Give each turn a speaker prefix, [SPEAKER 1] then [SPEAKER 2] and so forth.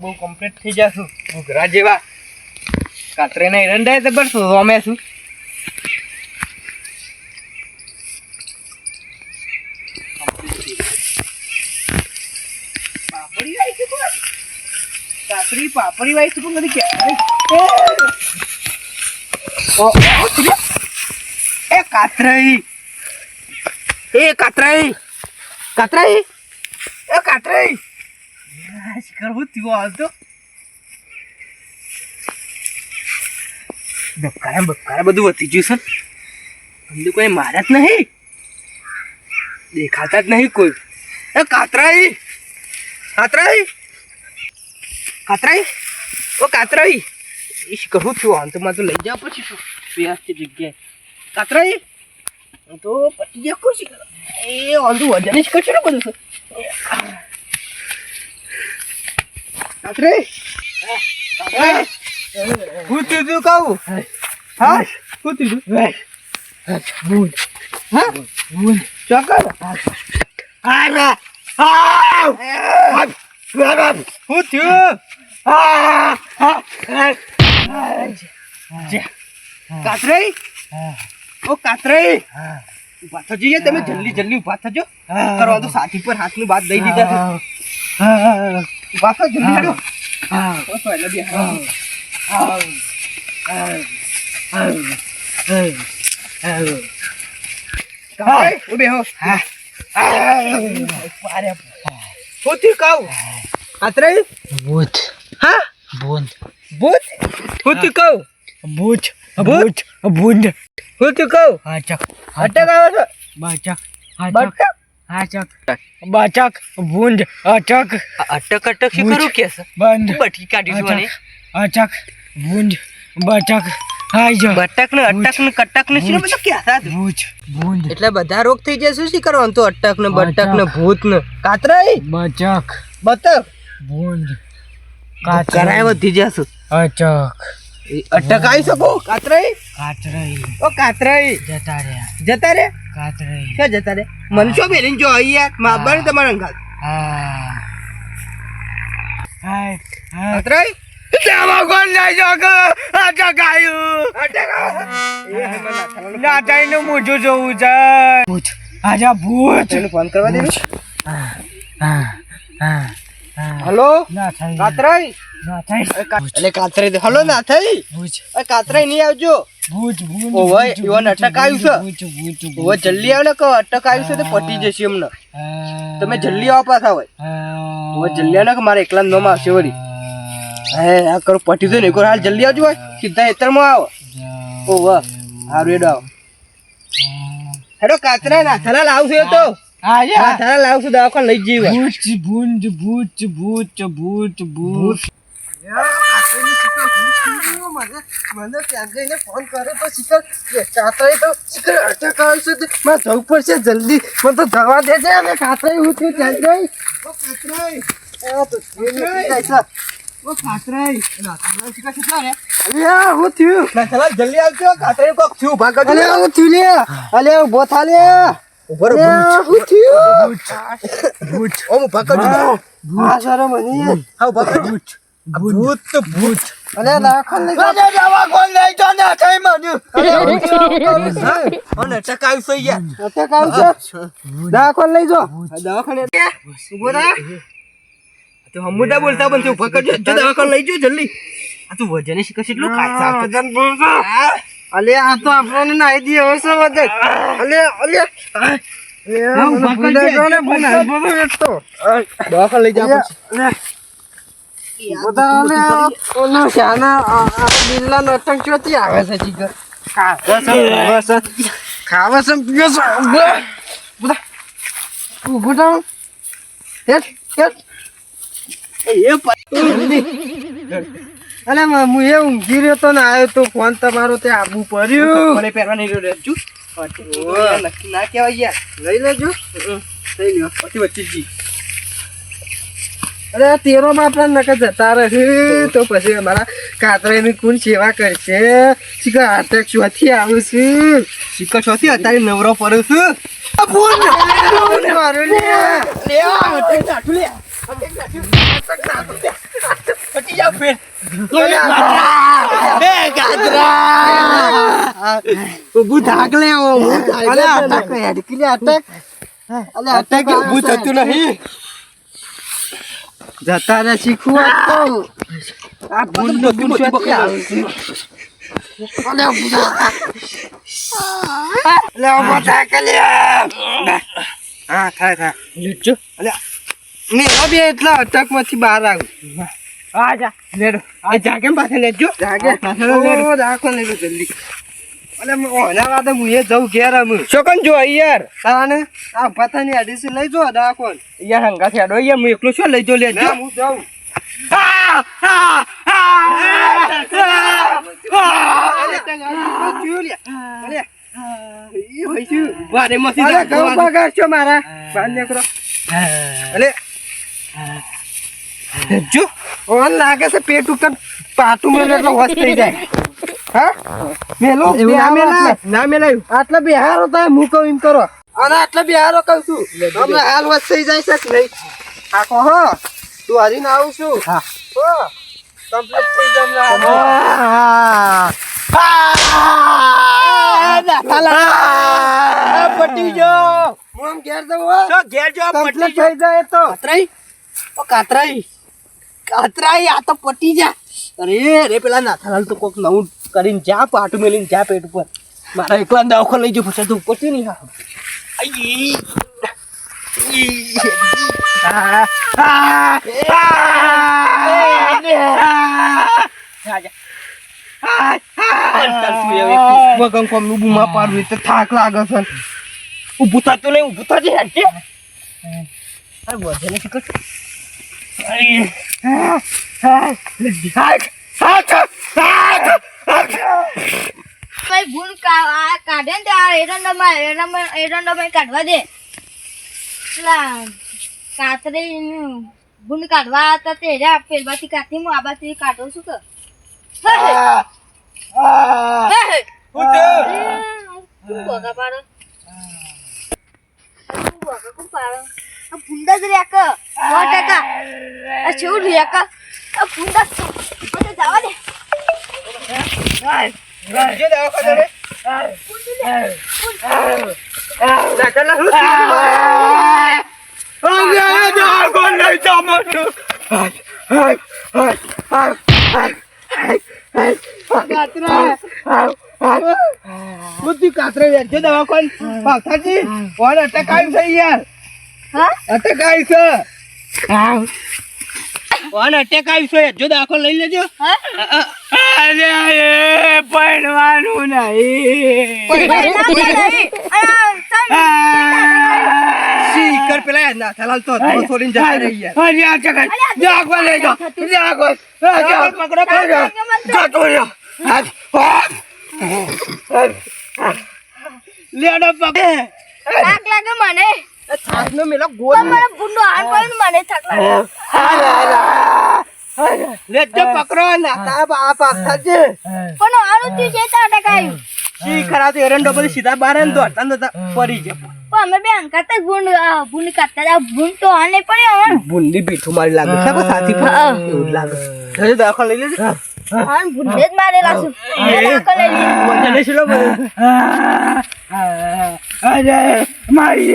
[SPEAKER 1] બહુ કમ્પ્લીટ થઈ જશું ઘરા જેવા કાતરે નહીં રંડાય તો બસ રોમે છું પાપડી વાઈ છે કોણ કાતરી પાપડી વાઈ છે કોણ નથી કે એ કાતરાઈ કાતરાઈ શિકાર હું થયો આવતો બકારા બધું વધી ગયું છે અંદર કોઈ મારા જ નહીં દેખાતા જ નહીં કોઈ એ કાતરાઈ એ શિકાર હું થયો આમ તો મારે તો લઈ જાવ પછી શું વ્યસ્ત જગ્યાએ કાતરાઈ તો પછી ગયા કોઈ શિકાર એ ઓંધું વજન જ કરશે ને બધું કાતરાઈ હું તું કહું હા હું તું બોલ હા બોલ ચોકર હું થયું કાતરાઈ ઓ કાતરાઈ ઉભા થજો યાર તમે જલ્દી ઉભા થજો કરવા તો સાથી પર હાથની વાત દઈ દીધા ઉભા થજો જલ્દી હેડો બાચક ભૂંડ અટક શું કરું કે બંધ બટકી કાઢીશું મને અટક ભૂંડ બટક બટક ને અટક ને કટક ને શું બધું ક્યાં ભૂંડ એટલે બધા રોગ થઈ જાય શું કરવાનું તો અટક ને બટક ને ભૂત ને કાતરાઈ બચક બતક ભૂંડ કાતરાઈ વધી જશે અટક આવી શકો કાતરાઈ ઓ કાતરાઈ જતા રે કાતરાઈ ક્યાં જતા રે મને શું બેલીને જો યાર માબાને તમારા અંગાત કાતરાઈ જાવા કોણ લઈ જાગો અટક આયું નાટાઈ નું મોઢું જોવું છે આજા ભૂત એને ફોન કરવા દે હેલો કાતરાઈ એટલે કાતરાઈ હલો ના થઈ કાતરાઈ નહીં આવજો ઓય ઈવન અટક આવ્યું છે ઓય જલ્દી આવ ને કહો અટક આવ્યું છે તો પટી જશે એમને તમે જલ્દી આવો પાછા હોય ઓય જલ્દી આવ ને કે મારે એકલા નો માં આવશે વળી હે આ કરો પટી દો ને એક હાલ જલ્દી આવજો ભાઈ સીધા એતરમાં આવો ઓ વાહ હારું એડો આવો હેડો કાતરા ના થલા લાવશે તો હા થલા લાવશું દવાખાને લઈ જઈએ ભૂત મને ત્યાં જઈને ફોન કરે તો શિખર કાતરાઈ તો શિખર અટક આવશે મારે જવું પડશે જલ્દી મને તો જવા દેજે અમે કાતરાઈ હું થયું ત્યાં જઈ ઓ કાતરાઈ હું થયું જલ્દી આવજો કાતરાઈ કોક થયું ભાગ હું થયું લે અલે ઉભો થા લે ઉભો હું થયું ભૂત ઓ હું ભાગ આ સારો મને હા ભાગ ભૂત અલે દાખલ લઈ જાવા કોણ લઈ જો ને થઈ માન્યું અને ટકાવ સઈ ગયા ટકાવ છે દાખલ લઈ જો દવાખાને ઉભો રહે તો હમુદા બોલતા બનશે ઉભા કરજો જો દવાખાને લઈ જો જલ્દી આ તું વજન શીખ કેટલું ખાય વજન બોલતો અલે આ તો આપણને નાઈ દી હવે છે વજન અલે ઉભા કરજો ને બોલા બોલો એટલો દવાખાને લઈ જા બધા ઓનો શાના બિલ્લા નટક ચોથી આવે છે જીગર ખાવા સમ પીઓ છે બધા ઉભો થાવ હેટ અલે હું એ ઊંઘી રહ્યો તો ને આવ્યો તો ફોન તમારો તે આબુ પડ્યું મને પહેરવા નહીં રહેજો નક્કી ના કહેવાય યાર લઈ લેજો લઈ લ્યો પછી વચ્ચે જી અરે તેરો માં આપણા નકર જતા રહે તો પછી અમારા કાતરાઈની કોણ સેવા કરશે શિખર અટક ચોથી આવું છું શિખર ચોથી અત્યારે નવરો પડ્યો છું મારું લે ફેર
[SPEAKER 2] ઊભું થાક લે અટક હેડકી લે અટક
[SPEAKER 1] અટક ઊભું થતું નહીં
[SPEAKER 2] જતા રે શીખવું તો આ ભૂલ નો ભૂલ છે અલે ઊભા થાક લે હા થાય
[SPEAKER 1] લેજો
[SPEAKER 2] અલે મેલા બે એટલા અટક માંથી બહાર આવ
[SPEAKER 1] આ જા લેડો આ જાગે પાસે લેજો
[SPEAKER 2] જાગે ઓ રાખો ને જલ્દી અલે ઓના વાદે હું એ જઉં ઘેર આમ
[SPEAKER 1] છોકન જો યાર
[SPEAKER 2] તાને આ પતાની આડીસી લઈ જો રાખો
[SPEAKER 1] યાર હંગા છે યાર હું એકલો શું લઈ જો લેજો
[SPEAKER 2] ના હું જાઉં મારા જો ઓન લાગે છે પેટ ઉપર પાટું મેલે એટલે હોશ થઈ જાય હા મેલો ના મેલાયું આટલા બિહારો તો હું કહું એમ કરો અને આટલા બિહારો કહું છું હમણાં હાલ હોશ થઈ જાય છે કે નહીં આખો હો તું હરીને આવું છું હા હો કમ્પ્લીટ થઈ જાય
[SPEAKER 1] પટી જો
[SPEAKER 2] હું આમ ઘેર જવું
[SPEAKER 1] તો ઘેર જો
[SPEAKER 2] કમ્પ્લીટ થઈ જાય તો
[SPEAKER 1] કાતરાઈ આ તો પટી જા અરે રે પેલા નાથાલાલ તો કોક નવું કરીને જા પાટું મેલીને જા પેટ ઉપર મારા એકલા દવાખાને લઈ જો પછી તો પટી નહીં હા
[SPEAKER 2] થાક લાગે છે
[SPEAKER 1] ઊભું થતું નહીં ઊભું થજે હેડજે વધે નથી કર
[SPEAKER 3] ભાઈ ભૂલ કાઢે ને આ એરંડામાં કાઢવા દે પેલા કાતરી ભૂલ કાઢવા હતા તે પેલબાથી કાઢી હું આ બાથી કાઢું છું કે ભૂંડા જ રહ્યા કે 100% છેવું રહ્યા કે ભૂંડા જવા દે
[SPEAKER 2] બુદ્ધિ કાતરે વેચજો દવાખાન પાછાજી ઓન અટક આવ્યું છે યાર
[SPEAKER 3] હા
[SPEAKER 2] અટક આવ્યું છે
[SPEAKER 1] ઓન અટેક આવ્યું છે જો દાખલો લઈ લેજો
[SPEAKER 3] હા
[SPEAKER 1] અરે પડવાનું
[SPEAKER 2] શીકર પેલા નાથાલાલ તો છોડીને જતા રહી યાર
[SPEAKER 1] જાગવા લઈ જાઓ પકડો જતો રહ્યો લેડો પકડે
[SPEAKER 3] થાક લાગે મને
[SPEAKER 2] થાક નો મેલો ગોળ
[SPEAKER 3] મને ભૂંડો હાર પડે મને થાક લાગે
[SPEAKER 1] લેજો પકડો
[SPEAKER 2] નાતા આ પાછાજી
[SPEAKER 3] પણ આનું તું છે તો અટકાયું
[SPEAKER 1] શી ખરા તો એરંડો બધી સીધા બાર ને દોડતા પડી જાય
[SPEAKER 3] પણ અમે બે અંકાતા ભૂંડ કાઢતા ભૂંડ તો હાલ નહીં પડ્યો હવે
[SPEAKER 1] બુંદી પીઠું મારી લાગે છે સાથી એવું લાગે જજો દાખલ લઈ લેજો
[SPEAKER 3] હા ભૂંડે જ મારેલા છું દાખલ લઈ લીધું
[SPEAKER 1] મજા નહીં શીલો
[SPEAKER 2] અરે મારી